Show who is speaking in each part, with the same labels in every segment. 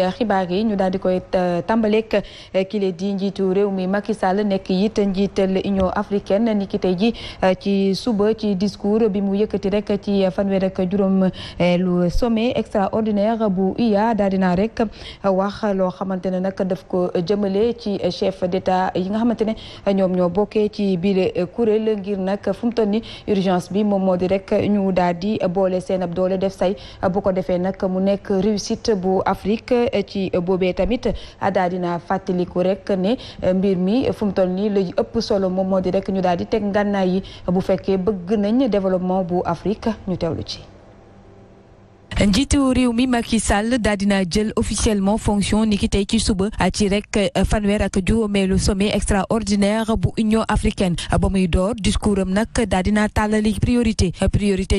Speaker 1: xibaar yi ñu daal di koy tàmbaleek kile di njiitu réew mi Macky Sall nekk it njiital Union africaine ni ki tey ji ci suba ci discours bi mu yëkkati rek ci fanweer ak juróom lu sommet extraordinaire bu UA daal dina rek wax loo xamante ne nag daf ko jëmale ci chef d'état yi nga xamante ne ñoom ñoo bokkee ci biir kuréel ngir nag fu mu toll ni urgence bi moom moo di rek ñu daal di boole seen ab doole def say bu ko defee nag mu nekk réussite bu Afrique ci boobee tamit daal dina fàttaliku rek ne mbir mi fu mu toll nii la ëpp solo moom moo di rek ñu daal di teg ngànnaay yi bu fekkee bëgg nañ développement bu Afrique ñu teewlu ci. njiitu réew mi Macky Sall daal dina jël officiellement fonction ni ki tey ci suba ci rek fanweer ak juróomeelu sommet extraordinaire bu Union africaine ba muy door discours am nag daal dina tàllali priorité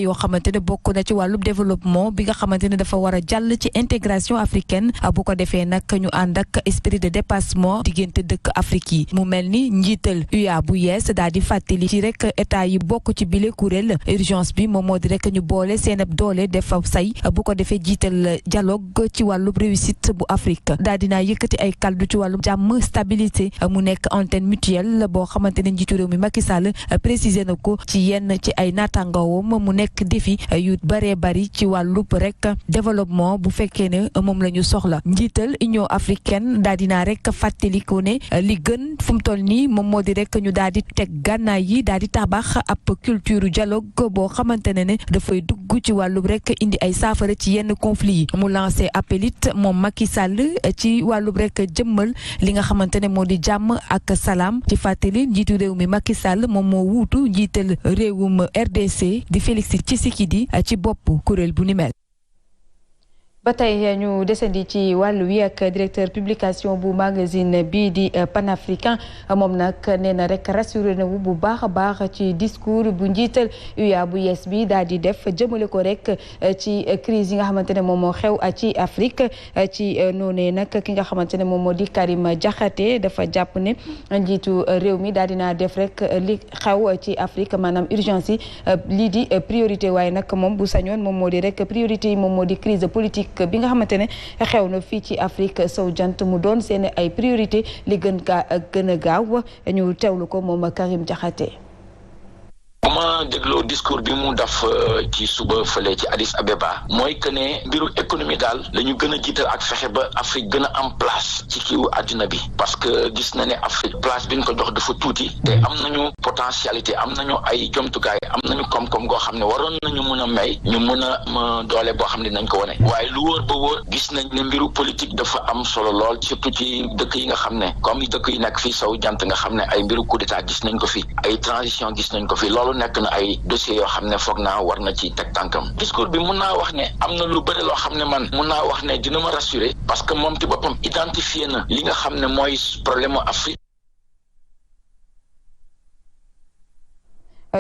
Speaker 1: yoo xamante ne bokk na ci wàllub développement bi nga xamante ne dafa war a jàll ci intégration africaine bu ko defee nag ñu ànd ak esprit de dépassement diggante dëkk Afrique yi mu mel ni njiital UA bu yees daal di fàttali ci rek état yi bokk ci bile kuréel urgence bi moom moo di rek ñu boole seen ab doole def say bu ko defee jiital dialogue ci wàllub réussite bu Afrique daal dinaa yëkkati ay kàddu ci wàllub jàmm stabilité mu nekk antenne mutuelle boo xamante ne njiitu réew mi Macky Sall précisé na ko ci yenn ci ay naataangoowam mu nekk défi yu bëree bëri ci wàllub rek développement bu fekkee ne moom la ñu soxla njiital Union africaine daal dinaa rek fàttaliku ne li gën fu mu toll nii moom moo di rek ñu daal di teg gànnaay yi daal di tabax ab culture dialogue boo xamante ne dafay dugg ci wàllub rek indi ay saafara ci yenn conflit yi mu lancé appel it moom Macky Sall ci wàllub rek jëmmal li nga xamante ne moo di jàmm ak salaam ci fàttali njiitu réew mi Macky Sall moom moo wuutu njiital réewum RDC di Félix Tshisekedi ci bopp kuréel bu ni mel. ba tey ñu desandi ci wàllu wi ak directeur publication bu magazine bii di panafricain moom nag nee na rek rassuré na wu bu baax a baax ci discours bu njiital UA bu yees bi daal di def jëmale ko rek ci crise yi nga xamante ne moom moo xew ci Afrique ci noonee nag ki nga xamante ne moom moo di Karim Diakhaté dafa jàpp ne njiitu réew mi daal dinaa def rek li xew ci Afrique maanaam urgence yi lii di priorité waaye nag moom bu sañoon moom moo di rek priorité yi moom moo di crise politique bi nga xamante ne xew na fii ci Afrique sow jant mu doon seen ay priorité li gën a gaaw ñu teewlu ko moom Karim Diakhaté.
Speaker 2: bu ma dégloo discours bi mu def ci suba fële ci Addis Abeba mooy que ne mbiru économie daal la ñu gën a jiital ak fexe ba Afrique gën a am place ci kiiwu àddina bi parce que gis na ne Afrique place bi ñu ko jox dafa tuuti te am nañu potentialité am nañu ay jomtukaay am nañu koom-koom goo xam ne waroon nañu mën a may ñu mën a doole boo xam ne nañ ko wane waaye lu wóor ba wóor gis nañ ne mbiru politique dafa am solo lool surtout ci dëkk yi nga xam ne comme dëkk yi nekk fii sow jant nga xam ne ay mbiru coup d'état gis nañ ko fi ay transition gis nañ ko fi loolu nekk na ay dossiers yoo xam ne foog naa war na ci teg tànkam discours bi mun naa wax ne am na lu bëri loo xam ne man mun naa wax ne dina ma rassurer parce que moom ci boppam identifié na li nga xam ne mooy problème Afrique.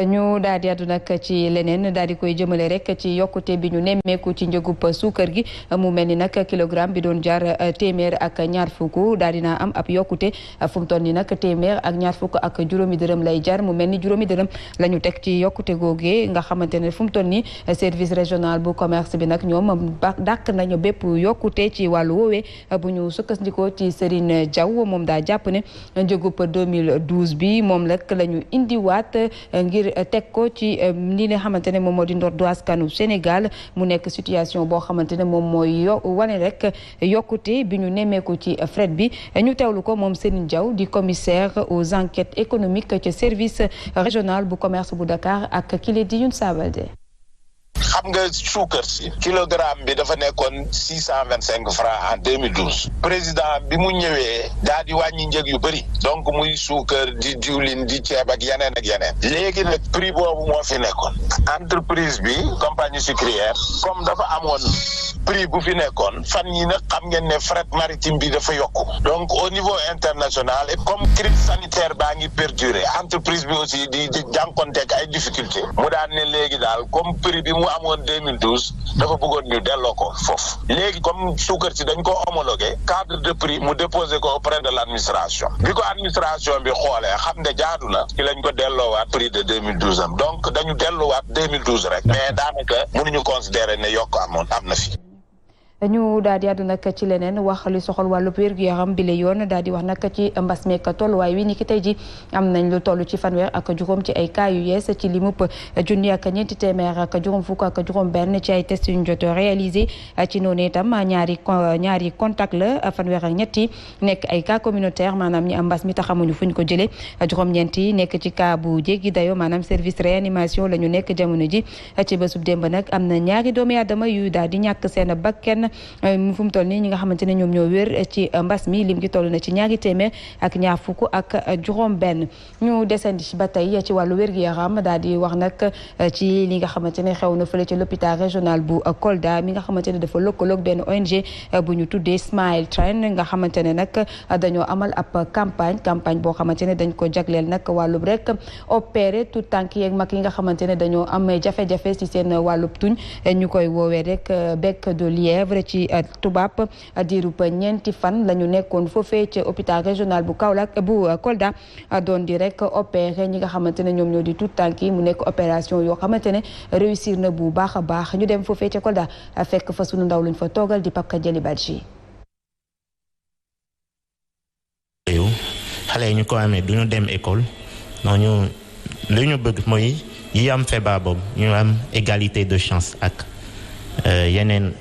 Speaker 1: ñu daal di àddu nag ci leneen daal di koy jëmale rek ci yokkute bi ñu nemmeeku ci njëgub suukar gi mu mel ni nag kilogramme bi doon jar téeméer ak ñaar fukk daal dina am ab yokkute fu mu toll nii nag téeméer ak ñaar fukk ak juróomi dërëm lay jar mu mel ni juróomi dërëm la ñu teg ci yokkute googee nga xamante ne fu mu toll nii service régional bu commerce bi nag ñoom dàkk nañu bépp yokkute ci wàllu woowee bu ñu sukkandikoo ci Serigne Diaw moom daa jàpp ne njëgub 2012 bi moom rek la ñu indiwaat ngir teg ko ci li nga xamante ne moom moo di ndordu askanu Sénégal mu nekk situation boo xamante ne moom mooy wane rek yokkute bi ñu nemmeeku ci fret bi ñu teewlu ko moom Serigne Diaw di commissaire aux enquêtes économiques ci service régional bu commerce bu Dakar ak kile di Youn Sabalde.
Speaker 3: xam nga suukar si kilogramme bi dafa nekkoon 625 francs en 2012 président bi mu ñëwee daal di wàññi njëg yu bëri donc muy suukar di diwlin di ceeb ak yeneen léegi nag prix boobu moo fi nekkoon entreprise bi compagnie sucrière comme dafa amoon prix bu fi nekkoon fan yi nag xam ngeen ne fret maritime bi dafa yokku donc au niveau international et comme crise sanitaire baa ngi perdurer entreprise bi aussi di jànkonteeg ay difficultés mu daan ne léegi daal comme prix bi mu amoon 2012 dafa bëggoon ñu delloo ko foofu léegi comme suukar si dañ ko homologué cadre de prix mu déposé ko auprès de l'administration bi ko administration bi xoolee xam ne jaadu na ci lañ ko delloowaat prix de 2012 am donc dañu delloowaat 2012 rek mais daanaka mënuñu considérer ne yokk am na fi
Speaker 1: ñu daal di àddu nag ci leneen wax li soxal wàllub wér-gu-yaram bi la yoon daal di wax nag ci mbas meek tolluwaay wi ni ki tey ji am nañ lu toll ci fanweer ak juróom ci ay cas yu yees ci limub junni ak ñeenti téeméer ak juróom fukk ak juróom benn ci ay test yu ñu jot réalisé ci noonu itam ñaari contact la fanweer ak ñetti nekk ay cas communautaire maanaam ñi am mbas mi taxamuñu fuñ ko jëlee juróom-ñeenti nekk ci cas bu jéggi dayo maanaam service réanimation la ñu nekk jamono ji ci bésub démb nag am na ñaari doomi aadama yu daal di ñàkk seen bakken fu mu toll nii ñi nga xamante ne ñoom ñoo wér ci mbas mi lim gi toll na ci ñaari téeméer ak ñaar fukk ak juróom benn ñu desandi ba tey ci wàllu wér-gu-yaram daal di wax nag ci li nga xamante ne xew na fële ci l'hôpital régional bu Kolda mi nga xamante ne dafa lëkkaloog benn ONG bu ñu tuddee Smile Train nga xamante ne nag dañoo amal ab campagne boo xamante ne dañ ko jagleel nag wàllub rek opéré tout tànk yeeg mag yi nga xamante ne dañoo am jafe-jafe ci seen wàllub tuñ ñu koy woowee rek bec de lièvre ci tubaab diirub ñeenti fan la ñu nekkoon foofee ci hôpital régional bu Kaolack bu Kolda doon di rek opéré ñi nga xamante ne ñoom ñoo di tout tànk yi mu nekk opération yoo xamante ne réussir na bu baax a baax ñu dem foofee ci Kolda fekk fa sunu ndaw luñ fa toogal di Pape Jali Badji.
Speaker 4: xale yi ñu ko amee du ñu dem école noonu li ñu bëgg mooy yi am feebar boobu ñu am égalité de chance ak yeneen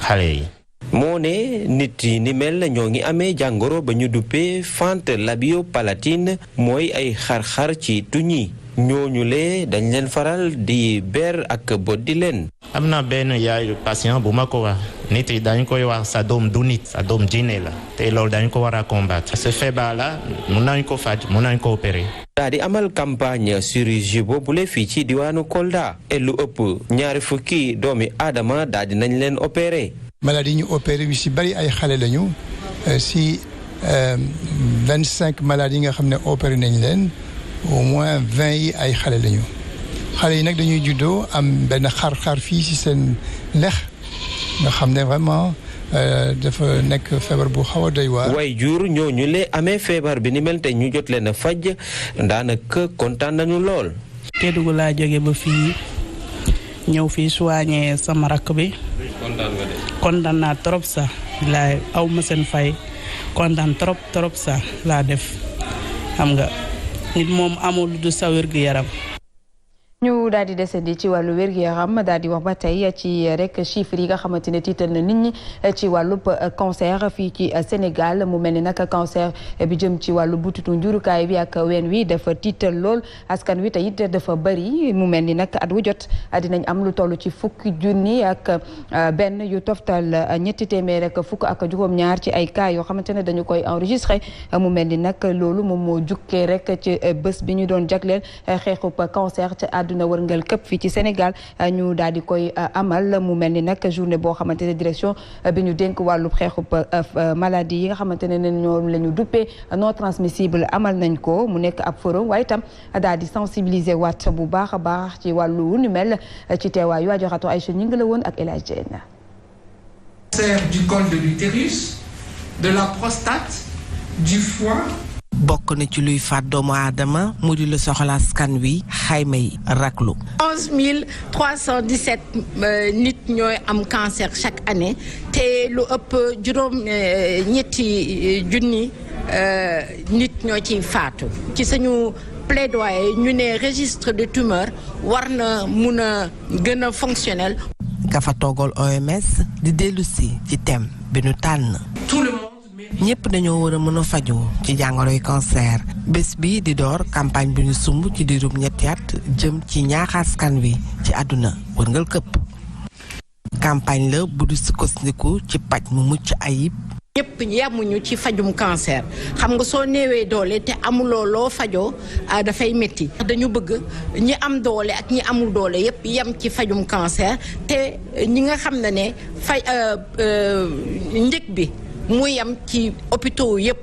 Speaker 4: xale yi.
Speaker 5: moo ne nit yi ni mel ñoo ngi amee jàngoro ba ñu duppee fente labio-palatine mooy ay xar-xar ci tuñ yi ñooñu lee dañ leen faral di ber ak boddi leen.
Speaker 4: am na benn yaayu patient bu ma ko wax nit yi dañu koy wax sa doom du nit sa doom jinne la te loolu dañu ko war a combattre. ce feebar la mun nañu ko faj mun nañu ko opérer.
Speaker 5: daa di amal campagne chirurgie boobule fii ci diwaanu Kolda et lu ëpp 2 fukki doomi aadama daa di nañ leen opérer.
Speaker 6: maladie yi ñu opéré yu si bari ay xale lañu si 25 maladies yi nga xam ne opéré nañ leen au moins 20 yi ay xale lañu xale yi nag dañuy juddoo am benn xar-xar fii si seen lex nga xam ne vraiment dafa nekk feebar bu xaw a doy waar.
Speaker 5: way jur ñooñu lee amee feebar bi ni mel te ñu jot leen a faj daanaka kontaan nañu lool.
Speaker 7: Kédougou laa jóge ba fii ñëw fii soigné sama rakk bi. kontaan naa trop sax laay aw ma seen fay kontaan trop sax laa def xam nga nit moom amul du sa wér-gu-yaram.
Speaker 1: ñu daal di desandi ci wàllu wér-gu-yaram daal di wax ba tey ci rek chiffres yi nga xamante ne tiital na nit ñi ci wàllub cancer fii ci Sénégal mu mel ni nag cancer bi jëm ci wàllu butitu njurukaay bi ak ween wi dafa tiital lool askan wi te it dafa bëri mu mel ni nag at wu jot dinañ am lu toll ci fukki junni ak benn yu toftal ñetti téeméer rek fukk ak juróom-ñaar ci ay cas yoo xamante ne dañu koy enregistré mu mel ni nag loolu moom moo jukkee rek ci bés bi ñu doon jagleel xeexub cancer ci àdduna wërngal këpp fii ci Sénégal ñu daal di koy amal mu mel ni nag journée boo xamante ne direction bi ñu dénk wàllu xeexub maladie yi nga xamante ne ñoom la ñu duppee non transmissible amal nañ ko mu nekk ab forum waaye itam daal di sensibiliser waat bu baax a baax ci wàllu wu ni mel ci teewaayu Adjaratou Aïcha ñi ngi la woon ak El Hadj Diène.
Speaker 8: Cancer du col de l'utérus, de la prostate, du foie.
Speaker 9: bokk na ci luy faat doomu aadama mu di lu soxla askan wi xayma yi raklu.
Speaker 10: 11 317 nit ñooy am cancer chaque année te lu ëpp ñetti junni nit ñoo ciy faatu. ci suñu plaidoyer ñu ne registre de tumeur war na mun a gën a fonctionnel.
Speaker 9: ka fa toogal OMS di dellusi ci thème bi nu tànn. ñëpp dañoo war a mën a faju ci jàngoroy cancer bés bi di door campagne bi ñu sumb ci diirub ñetti at jëm ci ñaax askan wi ci àdduna wërngal këpp campagne la bu di sukkandiku ci paj mu mucc ayib.
Speaker 10: ñëpp yemuñu ci fajum cancer xam nga soo néewee doole te amuloo loo fajoo dafay métti. dañu bëgg ñi am doole ak ñi amul doole yépp yem ci fajum cancer te ñi nga xam ne faj njëg bi. mu yam ci hôpitaux yëpp.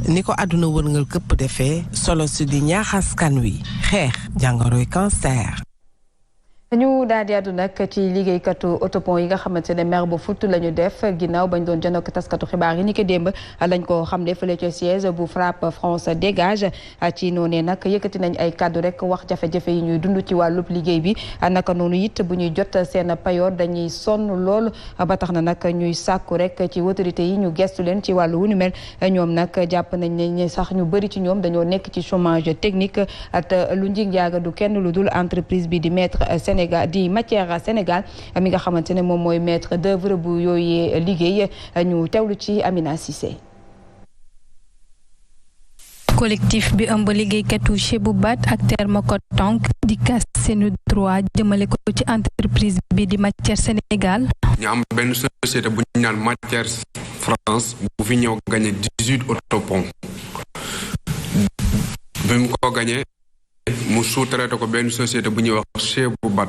Speaker 9: ni ko àdduna wërngal këpp defee solo si di ñaax askan wi xeex jàngoroy cancer.
Speaker 1: ñu daal di àddu nag ci liggéeykatu autopont yi nga xamante ne mer bu futt la ñu def ginnaaw bañ doon jënd ak taskatu xibaar yi ni ko démb lañ ko xamle fële ca siège bu FRAPP France dégage ci noonee nag yëkkati nañ ay kàddu rek wax jafe-jafe yi ñuy dund ci wàllub liggéey bi naka noonu it bu ñuy jot seen payoor dañuy sonn lool ba tax na nag ñuy sàkku rek ci autorité yi ñu gestu leen ci wàllu wu ni mel ñoom nag jàpp nañ ne sax ñu bëri ci ñoom dañoo nekk ci chômage technique te lu njig njaaga du kenn lu dul entreprise bi di Maître Sénégal di Matière Sénégal mi nga xamante ne moom mooy maître d'œuvre bu yooyee liggéey ñu teewlu ci Amina Cissé.
Speaker 11: collectif bi ëmb liggéeykatu Chebou Bat ak Thermocoton di kas seeni droit jëmale ko ci entreprise bi di Matière Sénégal.
Speaker 12: ñu am benn société bu ñu naan Matière France bu fi ñëw gagné 18 autopont bi mu ko gagné mu sous-traité ko benn société bu ñuy wax Chebou Bat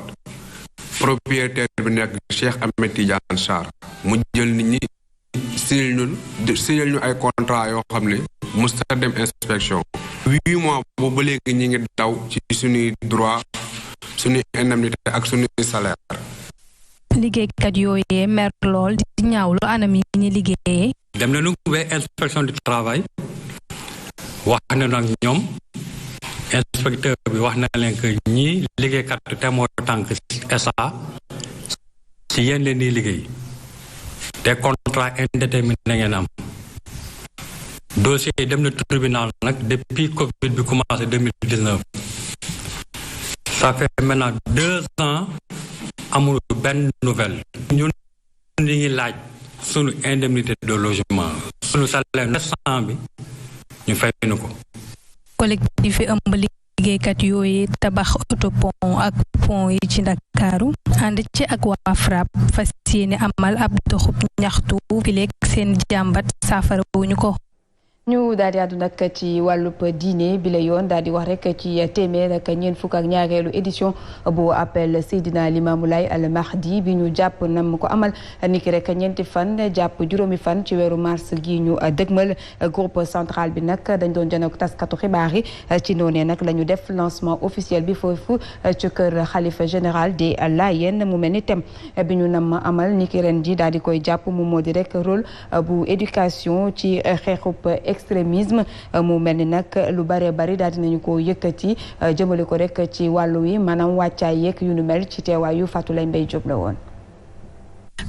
Speaker 12: propriétaire bi nekk Cheikh Ahmed Tidiane Sarr mu jël nit ñi signé ñu ay contrat yoo xam ne musta dem inspection 8 mois boobu ba léegi ñi ngi daw ci suñuy droit suñuy indemnité ak suñuy salaire.
Speaker 11: liggéeykat yooyee mer lool di ñaawlu anam yi ñu liggéeyee.
Speaker 13: dem nañu ba inspection du travail wax na nag ñoom inspecteur bi wax na leen que ñii liggéeykat te moo tànk SA ci yéen leen di liggéey te contrat indéterminé ngeen am dossier yi dem na tribunal nag depuis Covid bi commencé 2019 ça fait maintenant 2 ans amul benn nouvelle ñun ñu ngi laaj sunu indemnité de logement sunu salaire 900 bi ñu fay nu ko.
Speaker 11: collectif yi ëmb liggéeykat yooyu tabax autopont ak pont yi ci Ndakaaru ànd ci ak waa FRAPP fas yéene amal ab doxub ñaxtu fileeg seen jàmbat saafara wuñu ko.
Speaker 1: ñu daal di àddu nag ci wàllub diine bi la yoon daal di wax rek ci téeméer ak ñeent fukk ak ñaareelu édition bu appel Seydina Limamou Laye Al Mahdi bi ñu jàpp nam ko amal niki rek ñeenti fan jàpp juróomi fan ci weeru mars gi ñu dëgmal groupe central bi nag dañ doon jënd ak taskatu xibaar yi ci noonee nag la ñu def lancement officiel bi foofu ci kër xalifa général des Layènes mu mel ni thème bi ñu nam amal niki ren ji daal di koy jàpp mu moo di rek rôle bu éducation ci xeexub extrémisme mu mel ni nag lu bare bari daal dinañu ko yëkkati jëmale ko rek ci wàllu wi maanaam wàccaay yeeg yu nu mel ci teewaayu Fatou Lay Mbaye Diop la woon.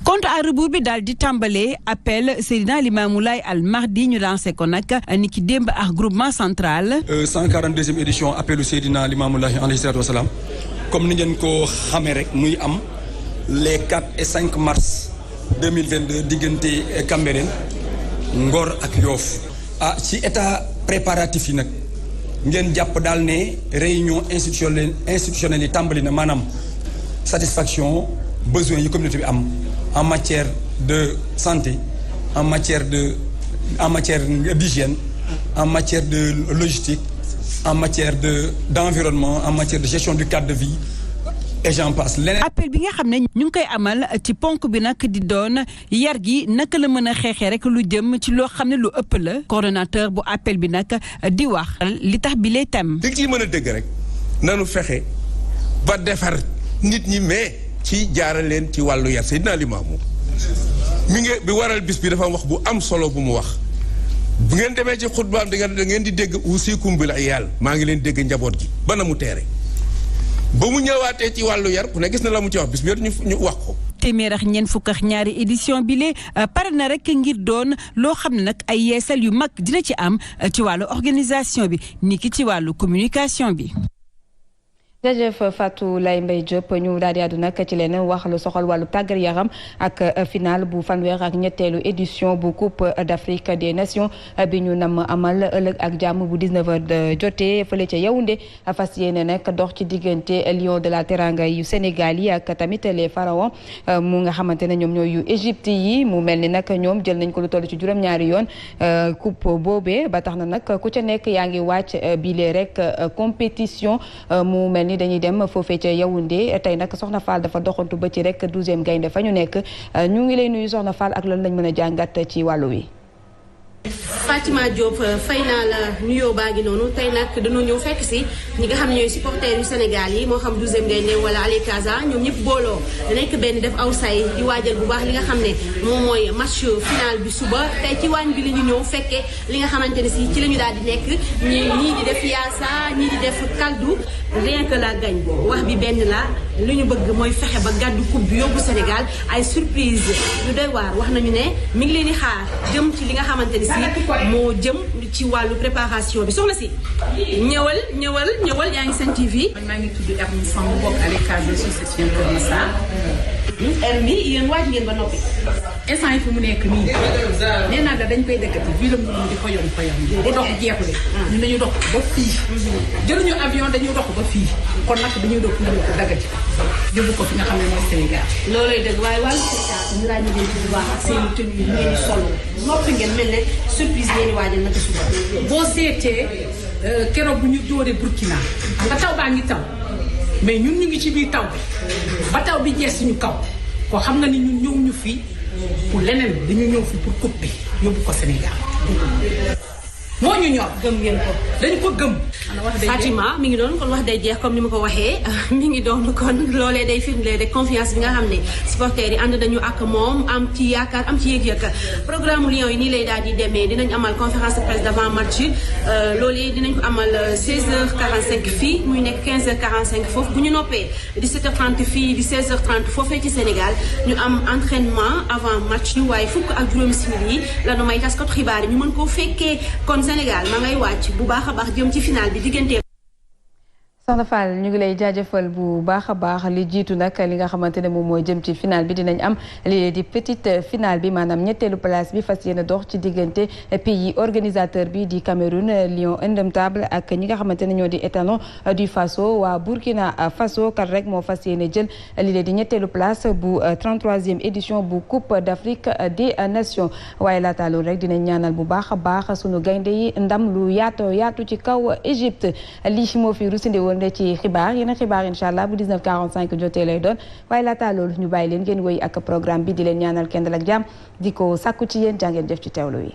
Speaker 14: compte à rebours bi daal di tàmbalee appel Seydina Limamou Laye Al Mahdi ñu lancé ko nag ni ki démb ak groupement central.
Speaker 15: 142e édition appelu Seydina Limamou Laye alayhi salaatu wasalaam comme ni ngeen ko xamee rek muy am les 4 et 5 mars 2022 diggante Cambérène Ngor ak Yoff. ci état préparatif yi nag ngeen jàpp daal ne réunion institutionnelle yi tàmbali na maanaam satisfaction besoin yi communauté bi am en matière de santé en matière d'hygiène en matière de logistique en matière d'environnement en matière de gestion du cadre de vie et j'en passe.
Speaker 14: appel bi nga xam ne ñu ngi koy amal ci ponk bi nag di doon yar gi naka la mën a xeexee rek lu jëm ci loo xam ne lu ëpp la coordonnateur bu appel bi nag di wax li tax bi lay tam.
Speaker 16: li ci mën a dëgg rek nanu fexe ba defar nit ñi mais ci jaaral leen ci wàllu yar Seydina Limamou mi ngi bi waral bis bi dafa wax bu am solo bu mu wax bu ngeen demee ci xutbaam da ngeen di dégg usikum bil iyaal maa ngi leen dégg njaboot gi ba na mu teere ba mu ñëwaatee ci wàllu yar ku ne gis na la mu ci wax bis bi ñu wax ko.
Speaker 14: téeméer ak ñeent fukk ak ñaari édition bi lee pare na rek ngir doon loo xam ne nag ay yeesal yu mag dina ci am ci wàllu organisation bi niki ci wàllu communication bi.
Speaker 1: jërëjëf Fatou Lay Mbaye Diop ñu daal di àddu nag ci leen wax lu soxal wàllu tàggat yaram ak final bu fanweer ak ñetteelu édition bu Coupe d'Afrique des Nations bi ñu nam amal ëllëg ak jàmm bu 19h jotee fële ca Yaoundé fas yéene nag dox ci diggante Lions de la Teranga yu Sénégal yi ak tamit les Pharaons mu nga xamante ne ñoom ñooy yu Égypte yi mu mel ni nag ñoom jël nañ ko lu toll ci juróom-ñaari yoon coupe boobee ba tax na nag ku ca nekk yaa ngi wàcc bile rek compétition mu mel ni dañuy dem foofee ca Yaoundé tey nag Soxna Fall dafa doxantu ba ci rek 12e gaynde fa ñu nekk ñu ngi lay nuyu Soxna Fall ak lan lañ mën a jàngat ci wàllu wi.
Speaker 17: Fatima Diop fay naa la nuyoo baa ngi noonu tey nag dañoo ñëw fekk si ñi nga xam ne ñooy supporters yu Sénégal yi moo xam 12e Gaïndé wala Ali Casa ñoom ñëpp booloo nekk benn def aw say di waajal bu baax li nga xam ne moom mooy match final bi suba tey ci waañ bi la ñu ñëw fekkee li nga xamante ne si ci la ñu daal di nekk ñii di def yaasa ñii di def kaldu rien que la gagne wax bi benn la lu ñu bëgg mooy fexe ba gàddu coupe bi yóbbu Sénégal ay surprise yu doy waar wax nañu ne mi ngi leen di xaar jëm ci li nga xamante ne si moo jëm ci wàllu préparation bi soxna si ñëwal yaa ngi Sen TV.
Speaker 18: man maa ngi tudd Hermine Samb bokk à l'école de succession Kër Massar.
Speaker 17: Hermine yéen waaj ngeen ba noppi.
Speaker 18: instant yi fi mu nekk nii nee naa dañ koy dëkkati bii la mu di xoyom bu dox jeexule ñun dañuy dox ba fii jëluñu avion dañuy dox ba fii kon nag dañuy dox ñu ko dagati yóbbu ko fi nga xam ne mooy Sénégal.
Speaker 17: loolay dëgg waaye wàllu spectacle ñu ràññee leen ci bu baax ak seen tenue yi ngeen di solo noppi ngeen mel ne surprise ngeen di waajal naka suba.
Speaker 18: boo seetee keroog bu ñu dóoree Burkina nga taw baa ngi taw mais ñun ñu ngi ci biir taw bi ba taw bi jeex suñu kaw ko xam nga ni ñun ñëw ñu fii pour leneen dañu ñëw fii pour coupe bi yóbbu ko Sénégal moo ñu ñor.
Speaker 17: gëm ngeen ko
Speaker 18: dañu ko gëm.
Speaker 17: Fatima mi ngi doon kon wax day jeex comme ni ma ko waxee mi ngi doon kon loolee day firndeel rek confiance bi nga xam ne supporters yi ànd nañu ak moom am ci yaakaar am ci yëg-yëg programme Lions yi nii lay daal di demee dinañ amal conférence de presse d'avant match loolee dinañ ko amal 16h45 fii muy nekk 15h45 foofu bu ñu noppee 17h30 fii di 16h30 foofee ci Sénégal ñu am entraînement avant match ñu waaye fukk ak juróomi simili yi la nu may taskatu xibaar yi ñu mën koo fekkee kon Sénégal ma ngay wàcc bu baax a baax jëm ci final bi diggante.
Speaker 1: Soxna Fall ñu ngi lay jaajëfal bu baax a baax li jiitu nag li nga xamante ne moom mooy jëm ci final bi dinañ am lii di petite finale bi maanaam ñetteelu place bi fas yéene dox ci diggante pays organisateur bi di Cameroun Lion indomptable ak ñi nga xamante ne ñoo di étalon du Faso waa Burkina Faso kat rek moo fas yéene jël lii di ñetteelu place bu 33e édition bu Coupe d'Afrique des Nations waaye laata loolu rek dinañ ñaanal bu baax a baax sunu gaynde yi ndam lu yaatu ci kaw Égypte lii moo fi rusinde woon ci xibaar yeneen xibaar incha allah bu 19h45 jotee lay doon waaye laata loolu ñu bàyyi leen ngeen wéy ak programme bi di leen ñaanal kenn dal ak jàmm di ko sàkku ci yéen jàngeen jëf ci teewlu yi